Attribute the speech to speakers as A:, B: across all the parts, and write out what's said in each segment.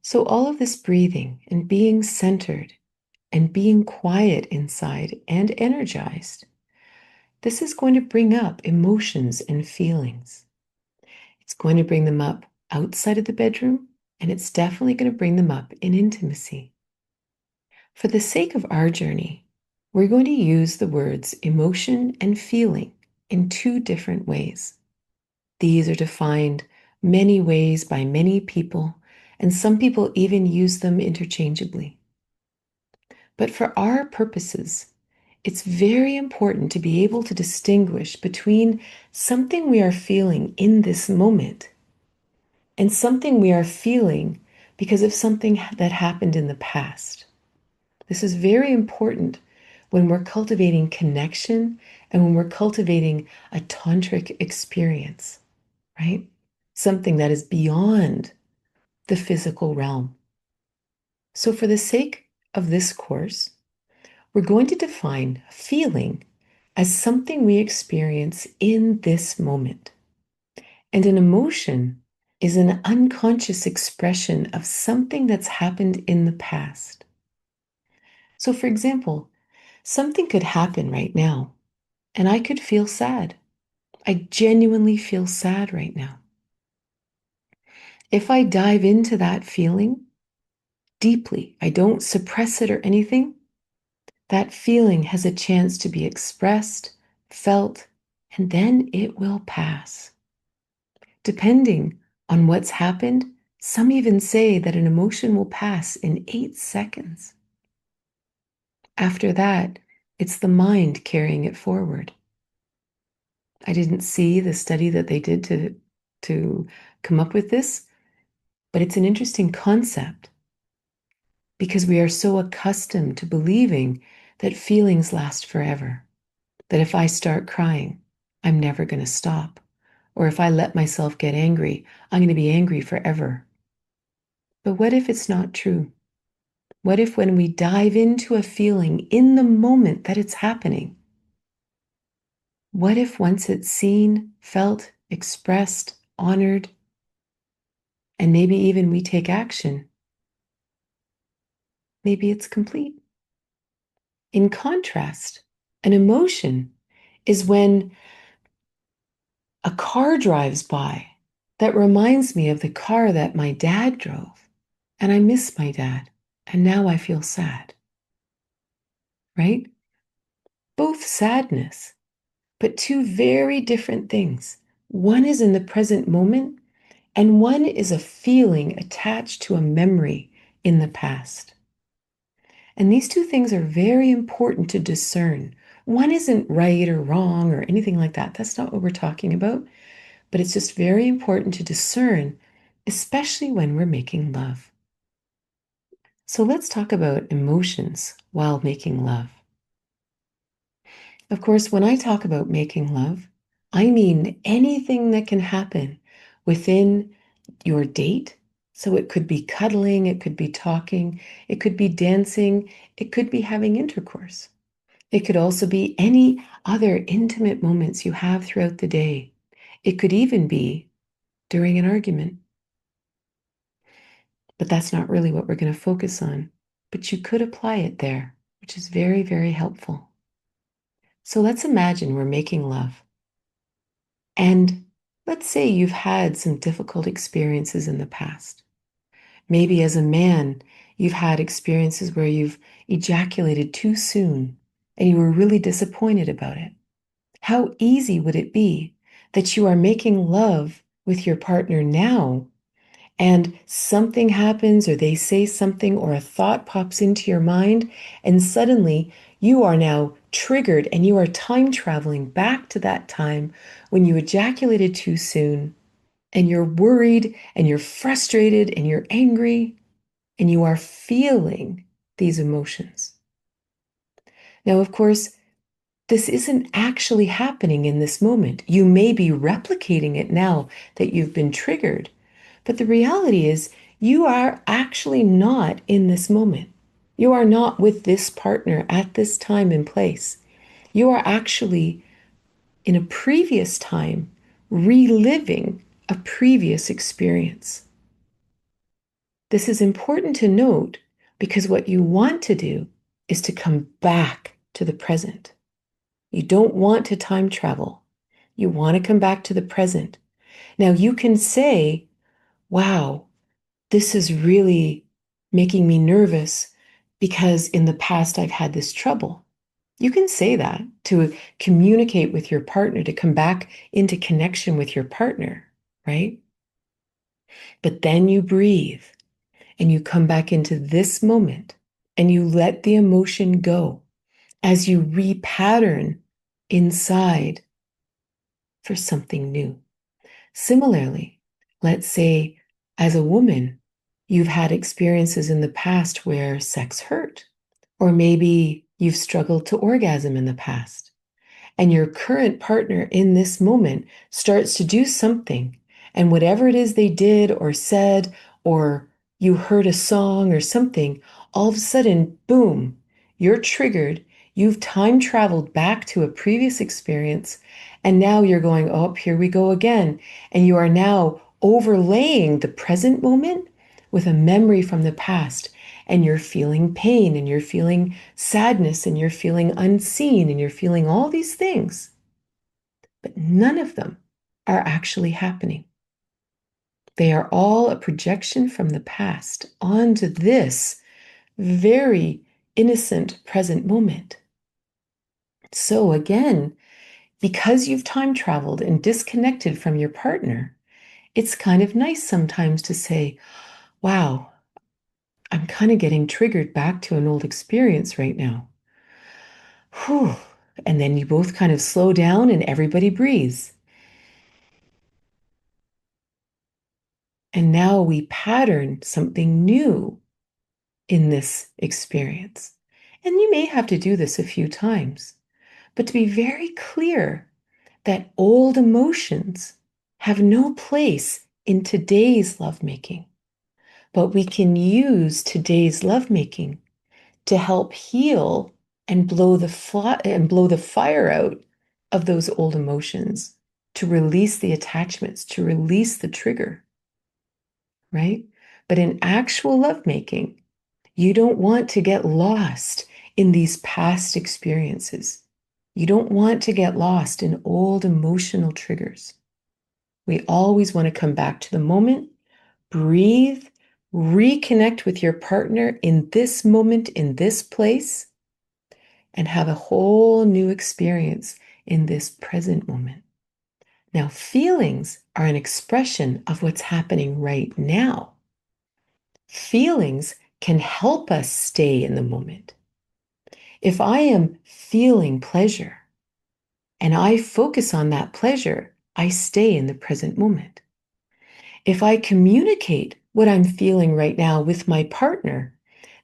A: So, all of this breathing and being centered and being quiet inside and energized, this is going to bring up emotions and feelings. It's going to bring them up outside of the bedroom, and it's definitely going to bring them up in intimacy. For the sake of our journey, we're going to use the words emotion and feeling in two different ways. These are defined many ways by many people, and some people even use them interchangeably. But for our purposes, it's very important to be able to distinguish between something we are feeling in this moment and something we are feeling because of something that happened in the past. This is very important when we're cultivating connection and when we're cultivating a tantric experience, right? Something that is beyond the physical realm. So, for the sake of this course, we're going to define feeling as something we experience in this moment. And an emotion is an unconscious expression of something that's happened in the past. So, for example, something could happen right now, and I could feel sad. I genuinely feel sad right now. If I dive into that feeling deeply, I don't suppress it or anything, that feeling has a chance to be expressed, felt, and then it will pass. Depending on what's happened, some even say that an emotion will pass in 8 seconds. After that, it's the mind carrying it forward. I didn't see the study that they did to come up with this, but it's an interesting concept because we are so accustomed to believing that feelings last forever, that if I start crying, I'm never going to stop. Or if I let myself get angry, I'm going to be angry forever. But what if it's not true? What if when we dive into a feeling in the moment that it's happening, what if once it's seen, felt, expressed, honored, and maybe even we take action, maybe it's complete? In contrast, an emotion is when a car drives by that reminds me of the car that my dad drove, and I miss my dad, and now I feel sad, right? Both sadness, but two very different things. One is in the present moment, and one is a feeling attached to a memory in the past. And these two things are very important to discern. One isn't right or wrong or anything like that. That's not what we're talking about. But it's just very important to discern, especially when we're making love. So let's talk about emotions while making love. Of course, when I talk about making love, I mean anything that can happen within your date. So it could be cuddling, it could be talking, it could be dancing, it could be having intercourse. It could also be any other intimate moments you have throughout the day. It could even be during an argument. But that's not really what we're going to focus on. But you could apply it there, which is very, very helpful. So let's imagine we're making love. And let's say you've had some difficult experiences in the past. Maybe as a man, you've had experiences where you've ejaculated too soon and you were really disappointed about it. How easy would it be that you are making love with your partner now and something happens or they say something or a thought pops into your mind and suddenly you are now triggered and you are time traveling back to that time when you ejaculated too soon and you're worried and you're frustrated and you're angry and you are feeling these emotions. Now, of course, this isn't actually happening in this moment. You may be replicating it now that you've been triggered, but the reality is you are actually not in this moment. You are not with this partner at this time and place. You are actually in a previous time reliving a previous experience. This is important to note because what you want to do is to come back to the present. You don't want to time travel. You want to come back to the present. Now you can say, wow, this is really making me nervous because in the past I've had this trouble. You can say that to communicate with your partner, to come back into connection with your partner, right? But then you breathe and you come back into this moment and you let the emotion go as you repattern inside for something new. Similarly, let's say as a woman, you've had experiences in the past where sex hurt, or maybe you've struggled to orgasm in the past, and your current partner in this moment starts to do something, and whatever it is they did or said, or you heard a song or something, all of a sudden, boom, you're triggered. You've time traveled back to a previous experience, and now you're going, oh, here we go again. And you are now overlaying the present moment with a memory from the past. And you're feeling pain, and you're feeling sadness, and you're feeling unseen, and you're feeling all these things. But none of them are actually happening. They are all a projection from the past onto this very innocent present moment. So again, because you've time traveled and disconnected from your partner, it's kind of nice sometimes to say, wow, I'm kind of getting triggered back to an old experience right now. Whew. And then you both kind of slow down and everybody breathes. And now we pattern something new in this experience. And you may have to do this a few times, but to be very clear that old emotions have no place in today's lovemaking. But we can use today's lovemaking to help heal and blow the fire out of those old emotions, to release the attachments, to release the trigger, right? But in actual lovemaking, you don't want to get lost in these past experiences. You don't want to get lost in old emotional triggers. We always want to come back to the moment, breathe, reconnect with your partner in this moment, in this place, and have a whole new experience in this present moment. Now, feelings are an expression of what's happening right now. Feelings can help us stay in the moment. If I am feeling pleasure and I focus on that pleasure, I stay in the present moment. If I communicate what I'm feeling right now with my partner,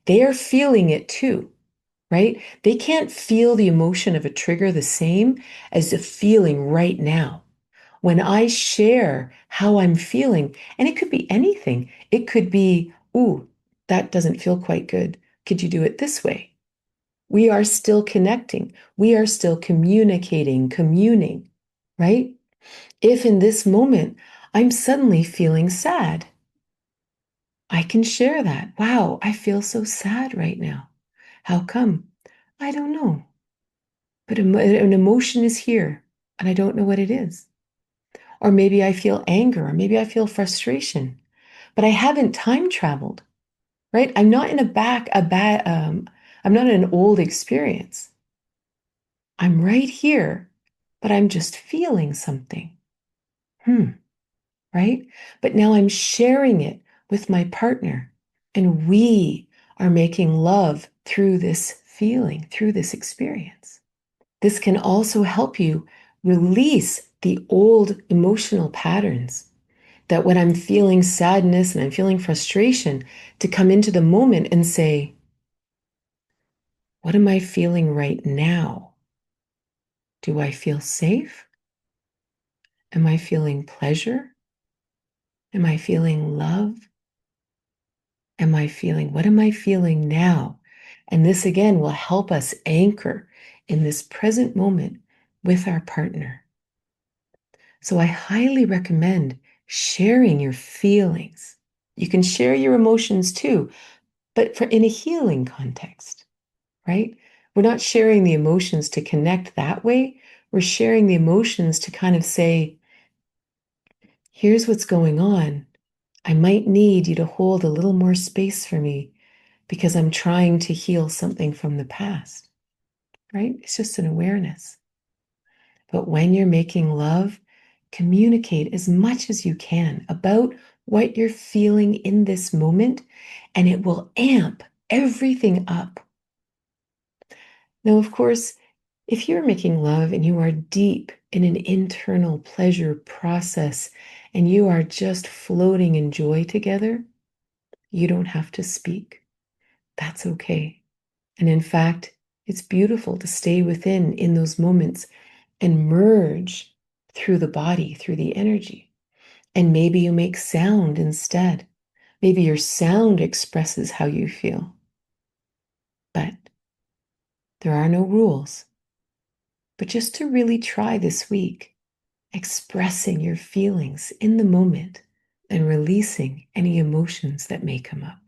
A: they are feeling it too, right? They can't feel the emotion of a trigger the same as the feeling right now. When I share how I'm feeling, and it could be anything, it could be, ooh, that doesn't feel quite good. Could you do it this way? We are still connecting. We are still communicating, communing, right? If in this moment I'm suddenly feeling sad, I can share that. Wow, I feel so sad right now. How come? I don't know. But an emotion is here and I don't know what it is. Or maybe I feel anger, or maybe I feel frustration, but I haven't time traveled, right? I'm not in I'm not in an old experience. I'm right here, but I'm just feeling something. Right? But now I'm sharing it with my partner, and we are making love through this feeling, through this experience. This can also help you release the old emotional patterns that when I'm feeling sadness and I'm feeling frustration, to come into the moment and say, what am I feeling right now? Do I feel safe? Am I feeling pleasure? Am I feeling love? What am I feeling now? And this again will help us anchor in this present moment with our partner. So I highly recommend sharing your feelings. You can share your emotions too, but in a healing context, right? We're not sharing the emotions to connect that way. We're sharing the emotions to kind of say, here's what's going on. I might need you to hold a little more space for me because I'm trying to heal something from the past, right? It's just an awareness. But when you're making love, communicate as much as you can about what you're feeling in this moment, and it will amp everything up. Now, of course, if you're making love and you are deep in an internal pleasure process and you are just floating in joy together, you don't have to speak. That's okay. And in fact, it's beautiful to stay within in those moments and merge through the body, through the energy. And maybe you make sound instead. Maybe your sound expresses how you feel. But there are no rules. But just to really try this week, expressing your feelings in the moment and releasing any emotions that may come up.